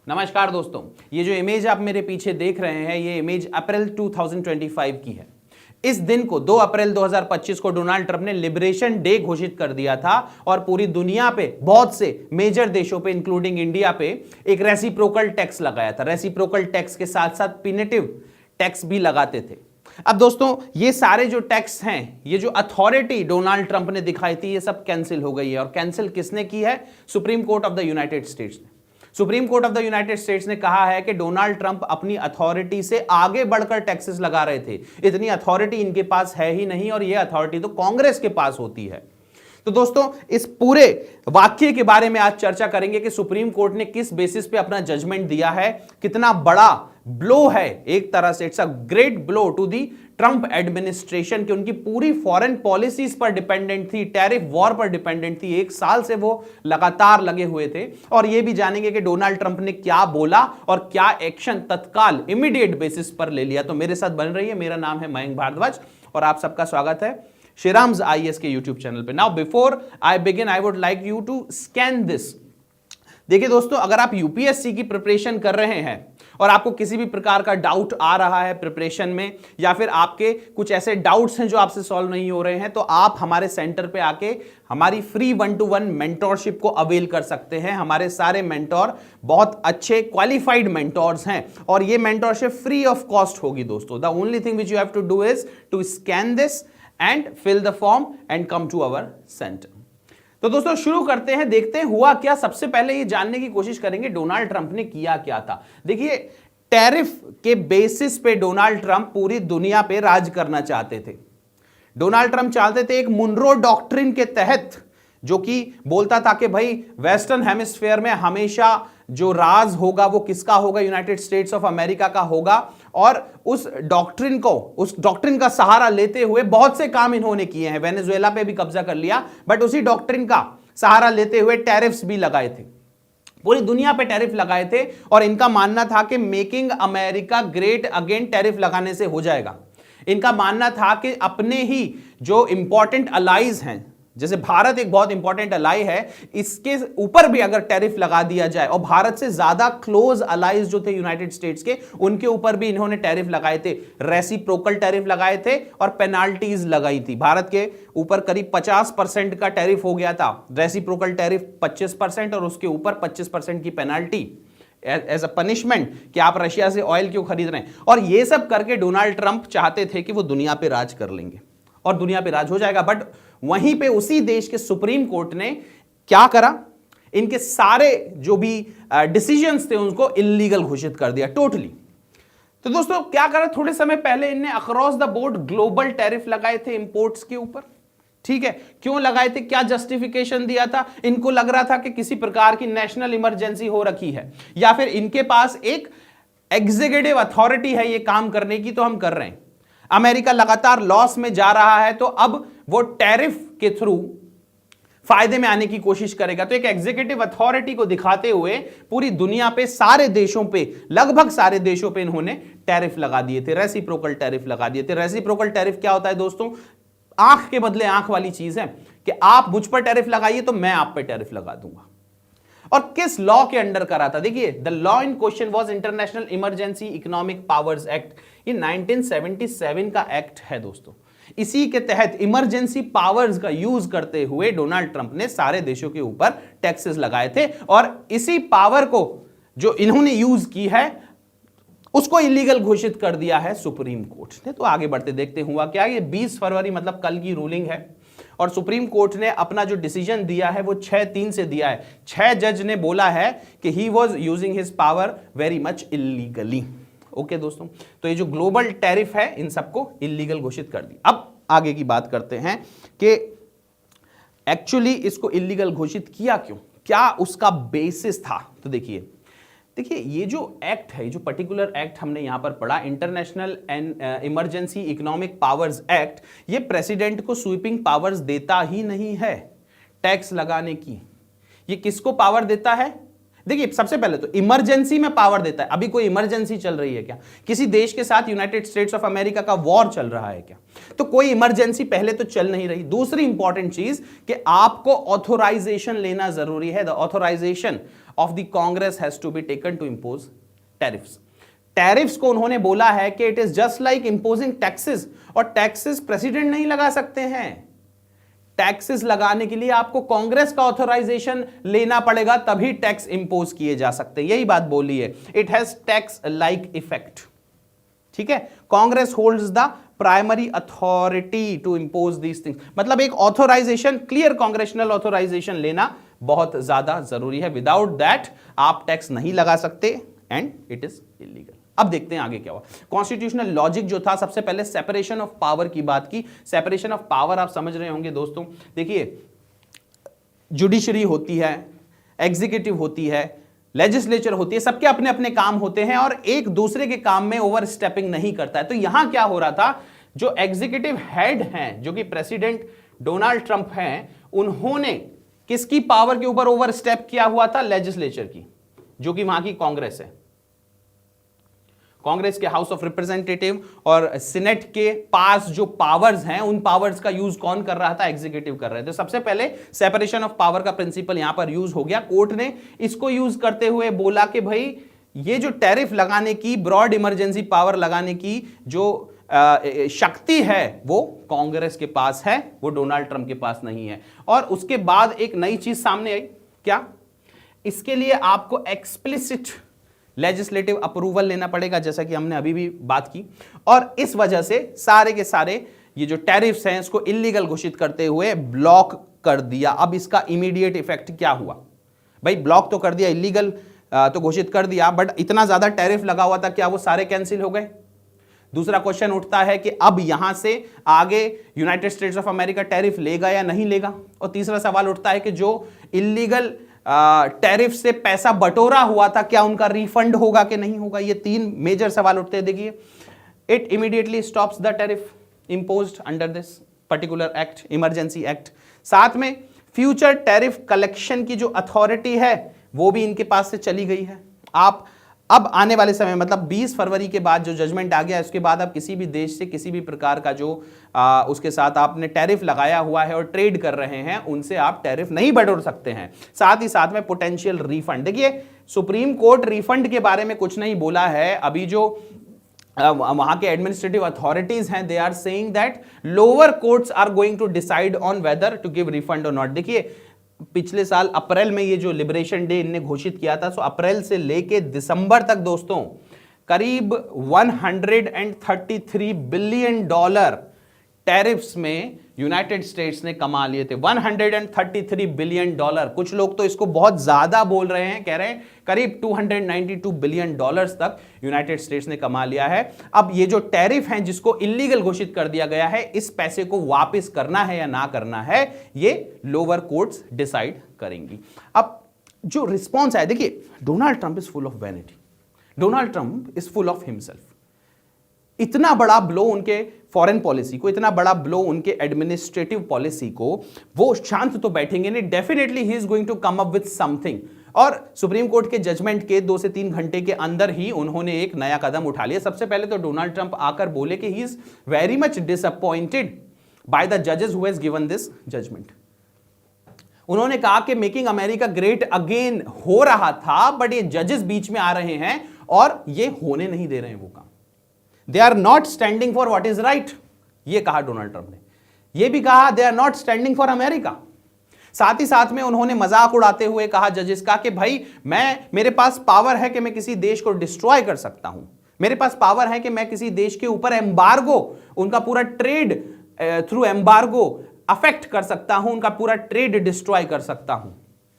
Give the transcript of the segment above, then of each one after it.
नमस्कार दोस्तों, ये जो इमेज आप मेरे पीछे देख रहे हैं ये इमेज अप्रैल 2025 की है। इस दिन को 2 अप्रैल 2025 को डोनाल्ड ट्रंप ने लिबरेशन डे घोषित कर दिया था और पूरी दुनिया पे बहुत से मेजर देशों पे इंक्लूडिंग इंडिया पे एक रेसिप्रोकल टैक्स लगाया था। रेसिप्रोकल टैक्स के साथ साथ पिनेटिव टैक्स भी लगाते थे। अब दोस्तों ये सारे जो टैक्स हैं, ये जो अथॉरिटी डोनाल्ड ट्रंप ने दिखाई थी, ये सब कैंसिल हो गई है। और कैंसिल किसने की है? Supreme Court of the United States ने। Supreme Court of the United States ने कहा है कि डोनाल्ड ट्रंप अपनी अथॉरिटी से आगे बढ़कर टैक्सेस लगा रहे थे। इतनी अथॉरिटी इनके पास है ही नहीं और यह अथॉरिटी तो कांग्रेस के पास होती है। तो दोस्तों इस पूरे वाक्य के बारे में आज चर्चा करेंगे कि सुप्रीम कोर्ट ने किस बेसिस पे अपना जजमेंट दिया है, कितना बड़ा ब्लो है। एक तरह से it's a great blow to the Trump administration कि उनकी पूरी फॉरेन पॉलिसीज पर डिपेंडेंट थी, टैरिफ वॉर पर डिपेंडेंट थी। 1 साल से वो लगातार लगे हुए थे। और ये भी जानेंगे कि डोनाल्ड ट्रंप ने क्या बोला और क्या एक्शन तत्काल इमीडिएट बेसिस पर ले लिया। तो मेरे साथ बन रही है, मेरा नाम है मयंक भारद्वाज और आप सबका स्वागत है श्रीराम्स आईएएस के यूट्यूब चैनल पे। Now before I begin I would like you to scan this. देखिए दोस्तों, अगर आप यूपीएससी की प्रिपरेशन कर रहे हैं और आपको किसी भी प्रकार का डाउट आ रहा है प्रिपरेशन में, या फिर आपके कुछ ऐसे डाउट्स हैं जो आपसे सॉल्व नहीं हो रहे हैं, तो आप हमारे सेंटर पे आके हमारी फ्री 1-to-1 मेंटोरशिप को अवेल कर सकते हैं। हमारे सारे मेंटोर बहुत अच्छे क्वालिफाइड मेंटोर्स हैं और ये मेंटोरशिप फ्री ऑफ कॉस्ट होगी दोस्तों। The only thing which you have to do is to scan this and fill the form and come to our centre. तो दोस्तों शुरू करते हैं, देखते हैं हुआ क्या। सबसे पहले ये जानने की कोशिश करेंगे डोनाल्ड ट्रंप ने किया क्या था। देखिए, टैरिफ के बेसिस पे डोनाल्ड ट्रंप पूरी दुनिया पे राज करना चाहते थे। डोनाल्ड ट्रंप चाहते थे एक मुनरो डॉक्ट्रिन के तहत, जो कि बोलता था कि भाई वेस्टर्न हेमिस्फीयर में हमेशा जो राज होगा वो किसका होगा? यूनाइटेड स्टेट्स ऑफ अमेरिका का होगा। और उस डॉक्ट्रिन का सहारा लेते हुए बहुत से काम इन्होंने किए हैं। वेनेजुएला पे भी कब्जा कर लिया, बट उसी डॉक्ट्रिन का सहारा लेते हुए टैरिफ्स भी लगाए थे, पूरी दुनिया पे टैरिफ लगाए थे। और इनका मानना था कि making America great again tariff लगाने से हो जाएगा। इनका मानना था कि अपने ही जो इंपॉर्टेंट अलाइज हैं, जैसे भारत एक बहुत इंपॉर्टेंट अलाई है, इसके ऊपर भी अगर टैरिफ लगा दिया जाए, और भारत से ज्यादा क्लोज अलाइज जो थे यूनाइटेड स्टेट्स के, उनके ऊपर भी इन्होंने टैरिफ लगाए थे। रेसिप्रोकल टैरिफ लगाए थे और पेनाल्टीज लगाई थी। भारत के ऊपर करीब 50% का टैरिफ हो गया था, रेसिप्रोकल टैरिफ 25% और उसके ऊपर 25% की पेनाल्टी एज अ पनिशमेंट कि आप रशिया से ऑयल क्यों खरीद रहे हैं। और ये सब करके डोनाल्ड ट्रंप चाहते थे कि वो दुनिया पे राज कर लेंगे और दुनिया पे राज हो जाएगा। बट वहीं पे उसी देश के सुप्रीम कोर्ट ने क्या करा? इनके सारे जो भी डिसीजंस थे उनको इल्लीगल घोषित कर दिया टोटली। तो दोस्तों क्या करा? थोड़े समय पहले इनने across the board global tariff लगाए थे इंपोर्ट्स के ऊपर। ठीक है, क्यों लगाए थे? क्या जस्टिफिकेशन दिया था? इनको लग रहा था कि किसी प्रकार की नेशनल इमरजेंसी हो रखी है, या फिर इनके पास एक एग्जीक्यूटिव अथॉरिटी है ये काम करने की, तो हम कर रहे हैं। अमेरिका लगातार लॉस में जा रहा है, तो अब वो टैरिफ के थ्रू फायदे में आने की कोशिश करेगा। तो एक एग्जीक्यूटिव अथॉरिटी को दिखाते हुए पूरी दुनिया पे सारे देशों पे, लगभग सारे देशों पे इन्होंने टैरिफ लगा दिए थे, रेसिप्रोकल टैरिफ लगा दिए थे। रेसिप्रोकल टैरिफ क्या होता है दोस्तों? आंख के बदले आंख वाली चीज है कि आप मुझ पर टैरिफ लगाइए तो मैं आप पर टैरिफ लगा दूंगा। और किस लॉ के अंडर करा था? देखिए, the law in question was international emergency economic powers act. ये 1977 का एक्ट है दोस्तों। इसी के तहत इमरजेंसी पावर्स का यूज करते हुए डोनाल्ड ट्रंप ने सारे देशों के ऊपर टैक्सेस लगाए थे। और इसी पावर को जो इन्होंने यूज की है उसको इलीगल घोषित कर दिया है सुप्रीम कोर्ट ने। तो आगे बढ़ते देखते हुआ क्या, ये 20 फरवरी मतलब कल की रूलिंग है और सुप्रीम कोर्ट ने अपना जो डिसीजन दिया है वो 6-3 से दिया है। 6 जज ने बोला है कि he was using his power very much illegally. Okay दोस्तों, तो ये जो ग्लोबल टैरिफ है इन सबको इलीगल घोषित कर दी। अब आगे की बात करते हैं कि एक्चुअली इसको इलीगल घोषित किया क्यों, क्या उसका बेसिस था। तो देखिए ये जो एक्ट है, जो पर्टिकुलर एक्ट हमने यहां पर पढ़ा, international and emergency economic powers act, ये प्रेसिडेंट को स्वीपिंग पावर्स देता ही नहीं है टैक्स लगाने की। ये किसको पावर देता है? देखिए सबसे पहले तो इमरजेंसी में पावर देता है। अभी कोई इमरजेंसी चल रही है क्या? किसी देश के साथ यूनाइटेड स्टेट्स ऑफ अमेरिका का वॉर चल रहा है क्या? तो कोई इमरजेंसी पहले तो चल नहीं रही। दूसरी इंपॉर्टेंट चीज कि आपको ऑथोराइजेशन लेना जरूरी है। The authorization of the Congress has to be taken to impose tariffs. Tariffs को उन्होंने बोला है कि it is just like imposing taxes, और टैक्सेस प्रेसिडेंट नहीं लगा सकते हैं। टैक्सेस लगाने के लिए आपको कांग्रेस का ऑथराइजेशन लेना पड़ेगा, तभी टैक्स इंपोज किए जा सकते हैं। यही बात बोली है, it has tax like effect. ठीक है, Congress holds the primary authority to impose these things. मतलब एक ऑथराइजेशन, क्लियर कांग्रेशनल ऑथराइजेशन लेना बहुत ज्यादा जरूरी है। विदाउट दैट आप टैक्स नहीं लगा सकते एंड इट इज इलीगल। अब देखते हैं आगे क्या हुआ। कॉन्स्टिट्यूशनल लॉजिक जो था, सबसे पहले सेपरेशन ऑफ पावर की बात की। सेपरेशन ऑफ पावर आप समझ रहे होंगे दोस्तों। देखिए, जुडिशरी होती है, एग्जीक्यूटिव होती है, लेजिस्लेचर होती है, सबके अपने अपने काम होते हैं और एक दूसरे के काम में ओवर स्टेपिंग नहीं करता है। तो यहां क्या हो रहा था, जो एग्जीक्यूटिव हेड हैं, जो कि प्रेसिडेंट डोनाल्ड ट्रंप हैं, उन्होंने किसकी पावर के ऊपर ओवर स्टेप किया हुआ था? लेजिस्लेचर की, जो कि वहां की कांग्रेस है। कांग्रेस के हाउस ऑफ रिप्रेजेंटेटिव और सीनेट के पास जो पावर्स हैं, उन पावर्स का यूज कौन कर रहा था? एग्जीक्यूटिव कर रहे थे। तो सबसे पहले सेपरेशन ऑफ पावर का प्रिंसिपल यहां पर यूज हो गया। कोर्ट ने इसको यूज करते हुए बोला कि भाई ये जो टैरिफ लगाने की, ब्रॉड इमरजेंसी पावर लगाने की जो शक्ति है वो कांग्रेस के पास है, वो डोनाल्ड ट्रंप के पास नहीं है। और उसके बाद एक नई चीज सामने आई, क्या? इसके लिए आपको एक्सप्लिसिट लेजिस्लेटिव अप्रूवल लेना पड़ेगा, जैसा कि हमने अभी भी बात की। और इस वजह से सारे के सारे ये जो टैरिफ्स हैं इसको इलीगल घोषित करते हुए ब्लॉक कर दिया। अब इसका इमीडिएट इफेक्ट क्या हुआ? भाई ब्लॉक तो कर दिया, इलीगल तो घोषित कर दिया, बट इतना ज्यादा टैरिफ लगा हुआ था, क्या वो सारे कैंसिल हो गए? दूसरा क्वेश्चन उठता है कि अब यहां से आगे United states of America tariff लेगा या नहीं लेगा? और तीसरा सवाल उठता है कि जो इलीगल टैरिफ से पैसा बटोरा हुआ था, क्या उनका रिफंड होगा कि नहीं होगा? ये तीन मेजर सवाल उठते हैं। देखिए, it immediately stops the tariff imposed under this particular act, emergency act. साथ में फ्यूचर टैरिफ कलेक्शन की जो अथॉरिटी है वो भी इनके पास से चली गई है। आप अब आने वाले समय, मतलब 20 फरवरी के बाद जो जजमेंट आ गया, उसके बाद आप किसी भी देश से किसी भी प्रकार का जो उसके साथ आपने टैरिफ लगाया हुआ है और ट्रेड कर रहे हैं, उनसे आप टैरिफ नहीं बटोर सकते हैं। साथ ही साथ में पोटेंशियल रिफंड। देखिए, सुप्रीम कोर्ट रिफंड के बारे में कुछ नहीं बोला है। अभी जो वहां के एडमिनिस्ट्रेटिव अथॉरिटीज हैं, they are saying that lower courts are going to decide on whether to give refund और नॉट। देखिए, पिछले साल अप्रैल में ये जो लिबरेशन डे इनने घोषित किया था, सो अप्रैल से लेके दिसंबर तक दोस्तों करीब 133 बिलियन डॉलर टैरिफ्स में यूनाइटेड स्टेट्स ने कमा लिए थे। 133 बिलियन डॉलर। कुछ लोग तो इसको बहुत ज्यादा बोल रहे हैं, कह रहे हैं करीब 292 बिलियन डॉलर्स तक यूनाइटेड स्टेट्स ने कमा लिया है। अब ये जो टैरिफ हैं जिसको इलीगल घोषित कर दिया गया है, इस पैसे को वापस करना है या ना करना है, ये लोअर कोर्ट्स डिसाइड करेंगी। अब जो रिस्पॉन्स है, देखिए, Donald Trump is full of vanity, Donald Trump is full of himself. इतना बड़ा ब्लो उनके फॉरेन पॉलिसी को, इतना बड़ा ब्लो उनके एडमिनिस्ट्रेटिव पॉलिसी को, वो शांत तो बैठेंगे नहीं। Definitely he is going to come up with something. और सुप्रीम कोर्ट के जजमेंट के 2 से 3 घंटे के अंदर ही उन्होंने एक नया कदम उठा लिया। सबसे पहले तो डोनाल्ड ट्रंप आकर बोले कि he is very much disappointed by the जजेस who has given this judgement. उन्होंने कहा कि मेकिंग अमेरिका ग्रेट अगेन हो रहा था, बट ये जजेस बीच में आ रहे हैं और ये होने नहीं दे रहे हैं वो काम। They are not standing for what is right, ये कहा डोनाल्ड ट्रंप ने। ये भी कहा they are not standing for America. साथ ही साथ में उन्होंने मजाक उड़ाते हुए कहा जजेस का कि भाई मेरे पास पावर है कि मैं किसी देश को डिस्ट्रॉय कर सकता हूं, मेरे पास पावर है कि मैं किसी देश के ऊपर एम्बार्गो, उनका पूरा ट्रेड थ्रू एम्बार्गो अफेक्ट कर सकता हूं, उनका पूरा ट्रेड डिस्ट्रॉय कर सकता हूं।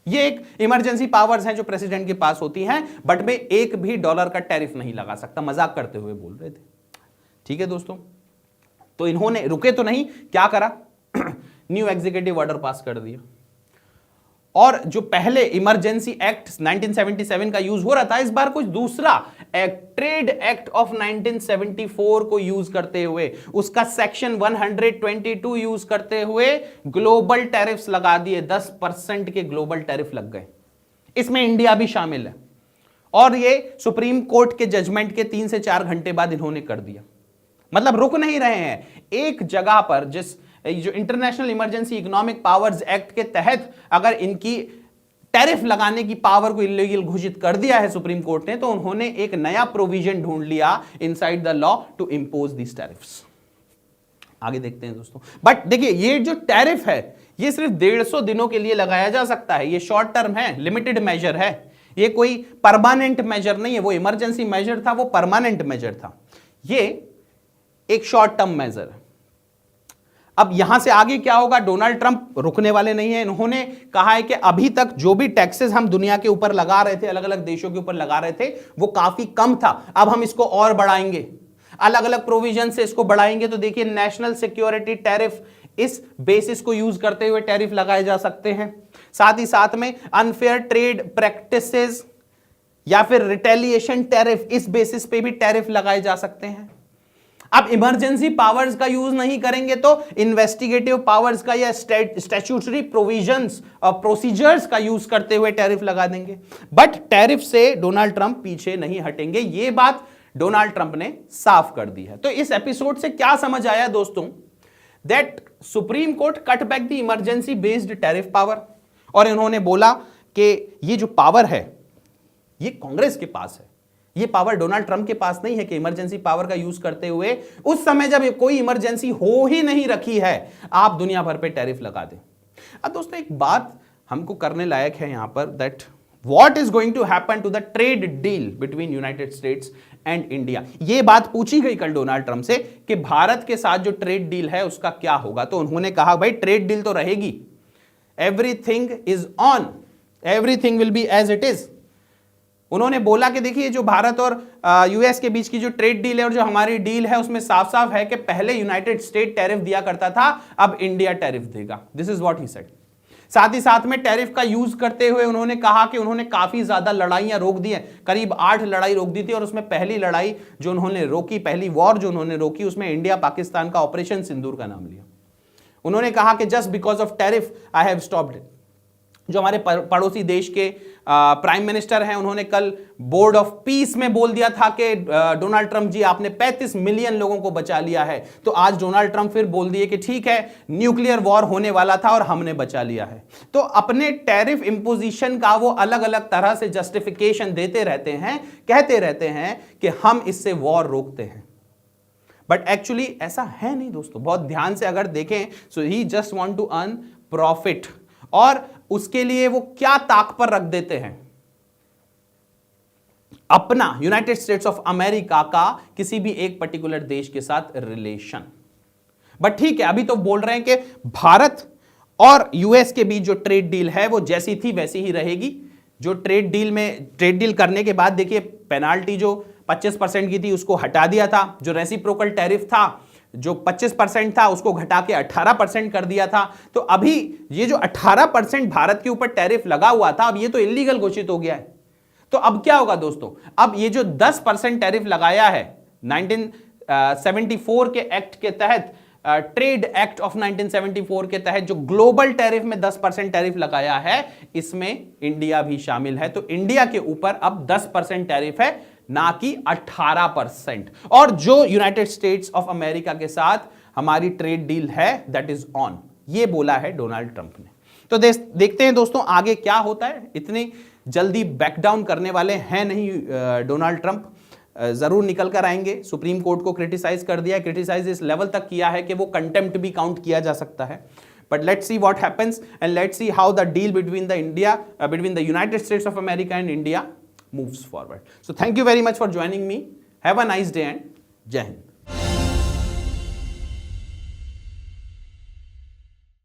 ये एक इमरजेंसी पावर्स हैं जो प्रेसिडेंट के पास होती हैं, बट मैं $1 का टैरिफ नहीं लगा सकता। मजाक करते हुए बोल रहे थे। ठीक है दोस्तों, तो इन्होंने रुके तो नहीं, क्या करा? न्यू एग्जीक्यूटिव ऑर्डर पास कर दिया। और जो पहले इमरजेंसी एक्ट 1977 का यूज हो रहा था, इस बार कुछ दूसरा ट्रेड एक्ट ऑफ 1974 को यूज करते हुए, उसका सेक्शन 122 यूज करते हुए ग्लोबल टैरिफ्स लगा दिए। 10% के ग्लोबल टैरिफ लग गए। इसमें इंडिया भी शामिल है। और ये सुप्रीम कोर्ट के जजमेंट के 3 से 4 घंटे बाद इन्होंने कर दिया। मतलब रुक नहीं रहे हैं एक जगह पर। जिस जो international emergency economic powers act के तहत अगर इनकी टैरिफ लगाने की पावर को इलीगल घोषित कर दिया है सुप्रीम कोर्ट ने, तो उन्होंने एक नया प्रोविजन ढूंढ लिया inside the law to impose this tariffs. आगे देखते हैं दोस्तों। बट देखिए ये जो टैरिफ है ये सिर्फ 150 दिनों के लिए लगाया जा सकता है। ये शॉर्ट टर्म है, लिमिटेड मेजर है, ये कोई परमानेंट मेजर नहीं है। वो इमरजेंसी मेजर था, वो परमानेंट मेजर था, ये एक शॉर्ट टर्म मेजर है। अब यहां से आगे क्या होगा, डोनाल्ड ट्रंप रुकने वाले नहीं है। इन्होंने कहा है कि अभी तक जो भी टैक्सेस हम दुनिया के ऊपर लगा रहे थे, अलग अलग देशों के ऊपर लगा रहे थे, वो काफी कम था। अब हम इसको और बढ़ाएंगे, अलग अलग प्रोविजन से इसको बढ़ाएंगे। तो देखिए नेशनल सिक्योरिटी टैरिफ, इस बेसिस को यूज करते हुए टैरिफ लगाए जा सकते हैं। साथ ही साथ में अनफेयर ट्रेड प्रैक्टिसेस या फिर रिटेलिएशन टैरिफ, इस बेसिस पे भी टैरिफ लगाए जा सकते हैं। अब इमरजेंसी पावर्स का यूज नहीं करेंगे तो इन्वेस्टिगेटिव पावर्स का या स्टैट्यूटरी प्रोविजंस और प्रोसीजर्स का यूज करते हुए टैरिफ लगा देंगे। बट टैरिफ से डोनाल्ड ट्रंप पीछे नहीं हटेंगे, ये बात डोनाल्ड ट्रंप ने साफ कर दी है। तो इस एपिसोड से क्या समझ आया दोस्तों, that supreme court cut back the emergency based tariff power, और इन्होंने बोला कि ये जो पावर है ये कांग्रेस के पास है, ये पावर डोनाल्ड ट्रंप के पास नहीं है कि इमरजेंसी पावर का यूज करते हुए उस समय जब कोई इमरजेंसी हो ही नहीं रखी है आप दुनिया भर पे टैरिफ लगा दें। अब दोस्तों एक बात हमको करने लायक है यहां पर, that what is going to happen to the trade deal between United States and India. ये बात पूछी गई कल डोनाल्ड ट्रंप से कि भारत के साथ जो ट्रेड डील है उसका क्या होगा। तो उन्होंने कहा भाई ट्रेड डील तो रहेगी, everything is on, everything will be as it is. उन्होंने बोला कि देखिए जो भारत और यूएस के बीच की जो ट्रेड डील है और जो हमारी डील है उसमें साफ साफ है कि पहले यूनाइटेड स्टेट टैरिफ दिया करता था, अब इंडिया टैरिफ देगा। This is what he said. साथ ही साथ में टैरिफ का यूज करते हुए उन्होंने कहा कि उन्होंने काफी ज्यादा लड़ाइयां रोक दी हैं, करीब 8 लड़ाई रोक दी थी, और उसमें पहली लड़ाई जो उन्होंने रोकी, पहली वॉर जो उन्होंने रोकी, उसमें इंडिया पाकिस्तान का ऑपरेशन सिंदूर का नाम लिया। उन्होंने कहा कि just because of tariff I have stopped it. जो हमारे पड़ोसी देश के प्राइम मिनिस्टर हैं, उन्होंने कल बोर्ड ऑफ पीस में बोल दिया था कि डोनाल्ड ट्रंप जी आपने 35 मिलियन लोगों को बचा लिया है। तो आज डोनाल्ड ट्रंप फिर बोल दिए कि ठीक है न्यूक्लियर वॉर होने वाला था और हमने बचा लिया है। तो अपने टैरिफ इंपोजिशन का वो अलग अलग तरह से जस्टिफिकेशन देते रहते हैं, कहते रहते हैं कि हम इससे वॉर रोकते हैं, बट एक्चुअली ऐसा है नहीं दोस्तों। बहुत ध्यान से अगर देखें, so he just want to earn profit, और उसके लिए वो क्या ताक पर रख देते हैं, अपना यूनाइटेड स्टेट्स ऑफ अमेरिका का किसी भी एक पर्टिकुलर देश के साथ रिलेशन। बट ठीक है, अभी तो बोल रहे हैं कि भारत और यूएस के बीच जो ट्रेड डील है वो जैसी थी वैसी ही रहेगी। जो ट्रेड डील करने के बाद देखिए पेनाल्टी जो 25% की थी उसको हटा दिया था, जो रेसिप्रोकल टैरिफ था जो 25% था उसको घटा के 18% कर दिया था। तो अभी ये जो 18% भारत के ऊपर टैरिफ लगा हुआ था, अब ये तो इलीगल घोषित हो गया है। तो अब क्या होगा दोस्तों, अब ये जो 10% टैरिफ लगाया है 1974 के एक्ट के तहत, ट्रेड एक्ट ऑफ 1974 के तहत जो ग्लोबल टैरिफ में 10% टैरिफ लगाया है, इसमें इंडिया भी शामिल है। तो इंडिया के ऊपर अब 10% टैरिफ है, ना कि 18%। और जो यूनाइटेड स्टेट्स ऑफ अमेरिका के साथ हमारी ट्रेड डील है दैट इज ऑन, ये बोला है डोनाल्ड ट्रंप ने। तो देखते हैं दोस्तों आगे क्या होता है। इतनी जल्दी बैक डाउन करने वाले हैं नहीं डोनाल्ड ट्रंप, जरूर निकल कर आएंगे। सुप्रीम कोर्ट को क्रिटिसाइज कर दिया है, क्रिटिसाइज इस लेवल तक किया है कि वो कंटेम्प्ट भी काउंट किया जा सकता है। But let's see what happens and let's see how the deal between the United States of America and India moves forward. So thank you very much for joining me. Have a nice day and Jai Hind.